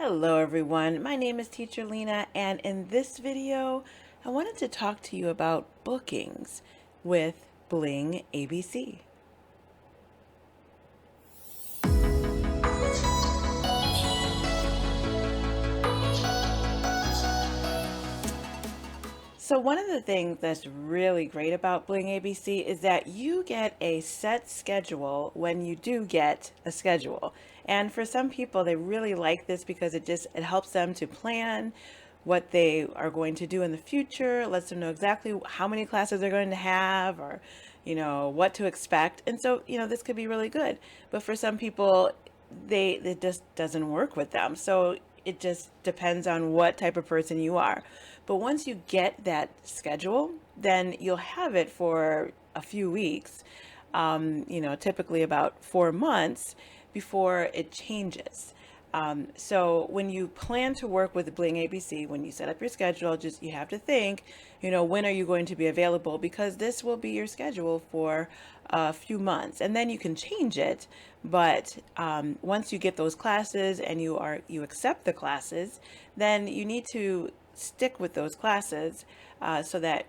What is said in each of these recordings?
Hello everyone, my name is Teacher Lena, and in this video I wanted to talk to you about bookings with Bling ABC. So one of the things that's really great about BlingABC is that you get a set schedule when you do get a schedule. And for some people, they really like this because it helps them to plan what they are going to do in the future, lets them know exactly how many classes they're going to have, or what to expect. And so, this could be really good. But for some people, it just doesn't work with them. So it just depends on what type of person you are. But once you get that schedule, then you'll have it for a few weeks, typically about 4 months before it changes. So when you plan to work with BlingABC, when you set up your schedule, you have to think, when are you going to be available? Because this will be your schedule for a few months, and then you can change it. But once you get those classes and you accept the classes, then you need to stick with those classes so that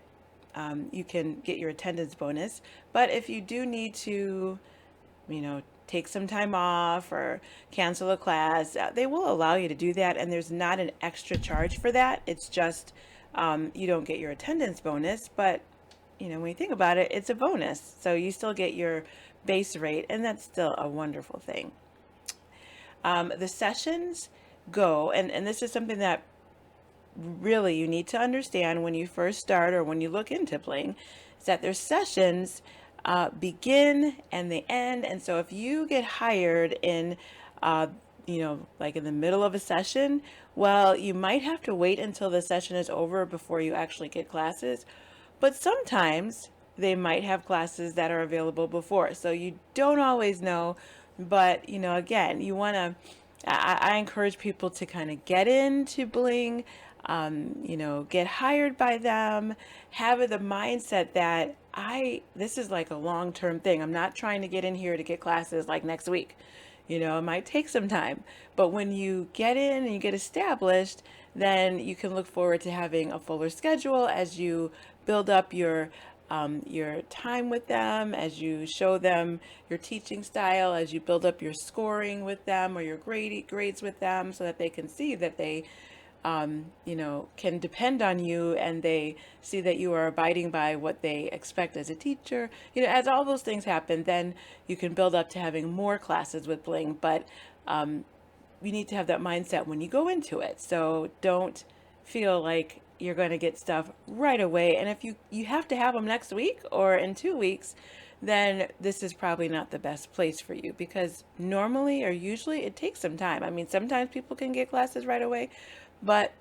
you can get your attendance bonus. But if you do need to, take some time off or cancel a class, they will allow you to do that, and there's not an extra charge for that. It's just you don't get your attendance bonus, but when you think about it, it's a bonus, so you still get your base rate, and that's still a wonderful thing. The sessions go, and this is something that really you need to understand when you first start or when you look into Bling, is that their sessions begin and they end. And so if you get hired in like in the middle of a session, well, you might have to wait until the session is over before you actually get classes. But sometimes they might have classes that are available before, so you don't always know. But again, you want to I encourage people to kind of get into Bling, get hired by them, have the mindset that this is like a long-term thing. I'm not trying to get in here to get classes like next week. It might take some time, but when you get in and you get established, then you can look forward to having a fuller schedule as you build up your time with them, as you show them your teaching style, as you build up your scoring with them or your grades with them, so that they can see that they can depend on you, and they see that you are abiding by what they expect as a teacher. As all those things happen, then you can build up to having more classes with Bling. But you need to have that mindset when you go into it. So don't feel like you're going to get stuff right away. And if you have to have them next week or in 2 weeks, then this is probably not the best place for you, because normally or usually it takes some time. I mean, sometimes people can get classes right away, but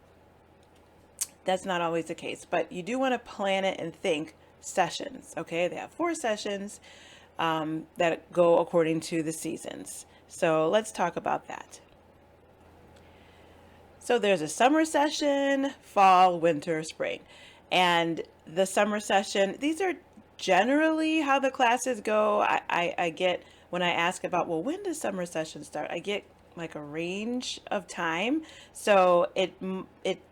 that's not always the case. But you do want to plan it and think sessions. Okay, they have 4 sessions that go according to the seasons. So let's talk about that. So there's a summer session, fall, winter, spring. And the summer session, these are generally how the classes go. I get, when I ask about, well, when does summer session start? I get like a range of time. So it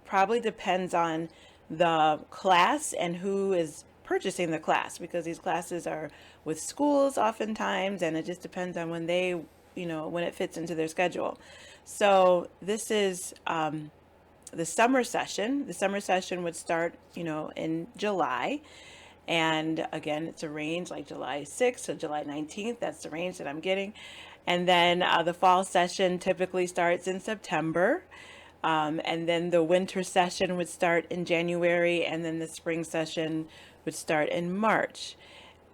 probably depends on the class and who is purchasing the class, because these classes are with schools oftentimes, and it just depends on when when it fits into their schedule. So this is the summer session. The summer session would start, in July. And again, it's a range like July 6th to July 19th. That's the range that I'm getting. And then the fall session typically starts in September. And then the winter session would start in January. And then the spring session would start in March.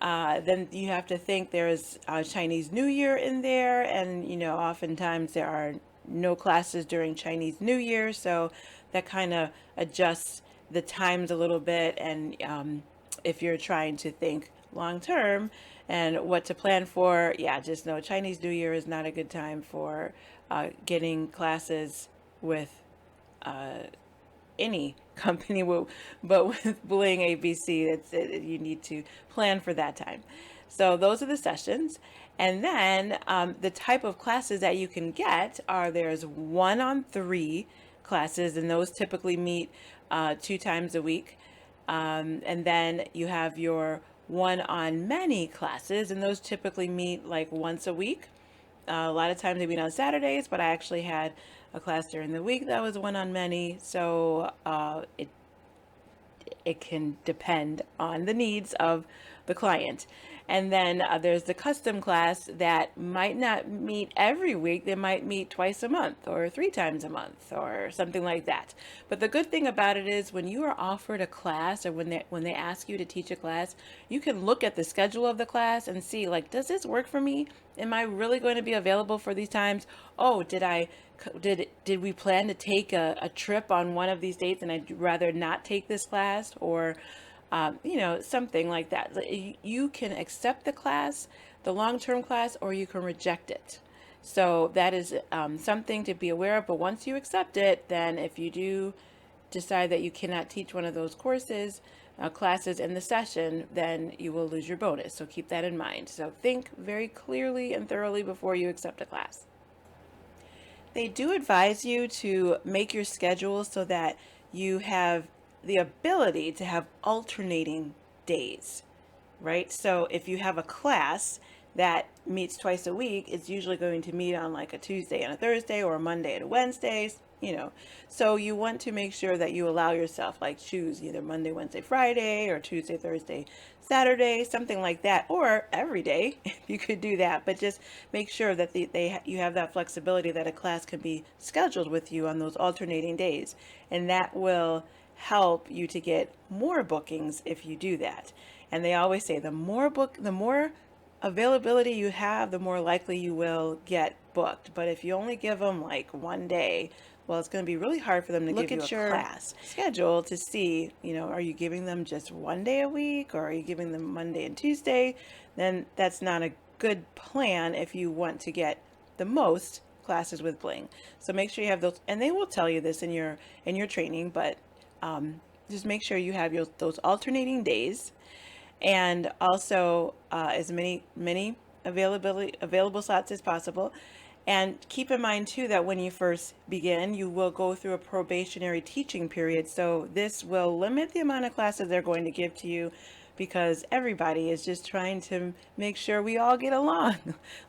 Then you have to think there's Chinese New Year in there. And, oftentimes there are no classes during Chinese New Year. So that kind of adjusts the times a little bit. And if you're trying to think long term and what to plan for, just know Chinese New Year is not a good time for getting classes with any company, but with BlingABC, you need to plan for that time. So those are the sessions. And then the type of classes that you can get are there's 1-on-3 classes, and those typically meet 2 times a week. And then you have your 1-on-many classes, and those typically meet like once a week. A lot of times they meet on Saturdays, but I actually had a class during the week that was 1-on-many. So it can depend on the needs of the client. And then there's the custom class that might not meet every week. They might meet twice a month or 3 times a month or something like that. But the good thing about it is when you are offered a class, or when they ask you to teach a class, you can look at the schedule of the class and see, like, does this work for me? Am I really going to be available for these times? Oh, did we plan to take a trip on one of these dates and I'd rather not take this class? Or something like that. You can accept the class, the long-term class, or you can reject it. So that is something to be aware of. But once you accept it, then if you do decide that you cannot teach one of those courses, classes in the session, then you will lose your bonus. So keep that in mind. So think very clearly and thoroughly before you accept a class. They do advise you to make your schedule so that you have the ability to have alternating days, right? So if you have a class that meets twice a week, it's usually going to meet on like a Tuesday and a Thursday, or a Monday and a Wednesday, So you want to make sure that you allow yourself, like, choose either Monday, Wednesday, Friday, or Tuesday, Thursday, Saturday, something like that, or every day. You could do that, but just make sure that you have that flexibility that a class can be scheduled with you on those alternating days, and that will help you to get more bookings if you do that. And they always say the more availability you have, the more likely you will get booked. But if you only give them like one day, well, it's going to be really hard for them to give you a class schedule to see, are you giving them just one day a week, or are you giving them Monday and Tuesday? Then that's not a good plan if you want to get the most classes with Bling. So make sure you have those, and they will tell you this in your training, but just make sure you have those alternating days, and also as many available slots as possible. And keep in mind too that when you first begin, you will go through a probationary teaching period. So this will limit the amount of classes they're going to give to you, because everybody is just trying to make sure we all get along.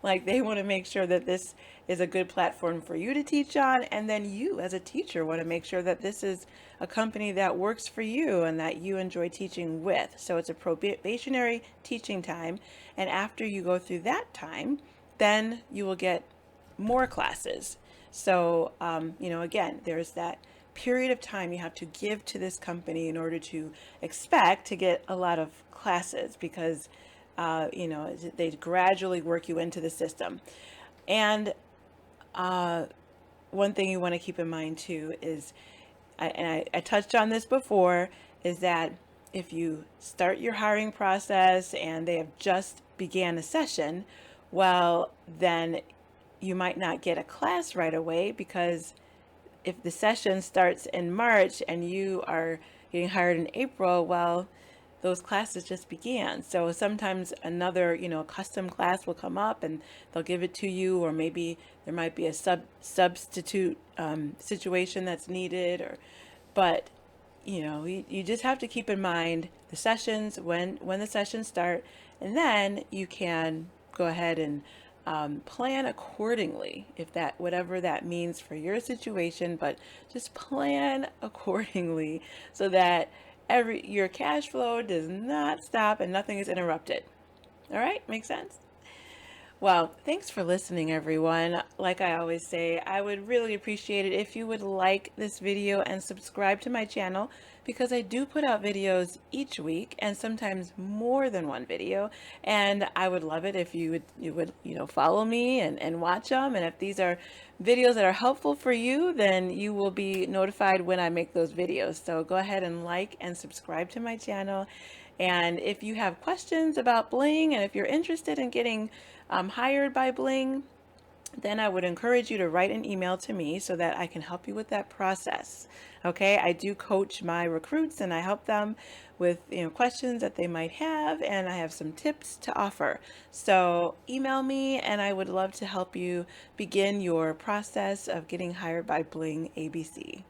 Like, they want to make sure that this is a good platform for you to teach on, and then you as a teacher want to make sure that this is a company that works for you and that you enjoy teaching with. So it's a probationary teaching time, and after you go through that time, then you will get more classes. So again, there's that period of time you have to give to this company in order to expect to get a lot of classes, because they gradually work you into the system. And one thing you want to keep in mind too is, I touched on this before, is that if you start your hiring process and they have just began a session, well, then you might not get a class right away, because if the session starts in March and you are getting hired in April, well, those classes just began. So sometimes another, custom class will come up and they'll give it to you, or maybe there might be a substitute situation that's needed, but you just have to keep in mind the sessions, when the sessions start, and then you can go ahead and plan accordingly, if that, whatever that means for your situation, but just plan accordingly so that your cash flow does not stop and nothing is interrupted. All right, makes sense? Well, thanks for listening, everyone. Like I always say, I would really appreciate it if you would like this video and subscribe to my channel, because I do put out videos each week, and sometimes more than one video. And I would love it if you would follow me and watch them. And if these are videos that are helpful for you, then you will be notified when I make those videos. So go ahead and like and subscribe to my channel. And if you have questions about Bling, and if you're interested in getting hired by Bling, then I would encourage you to write an email to me so that I can help you with that process. Okay, I do coach my recruits and I help them with questions that they might have, and I have some tips to offer. So email me and I would love to help you begin your process of getting hired by Bling ABC.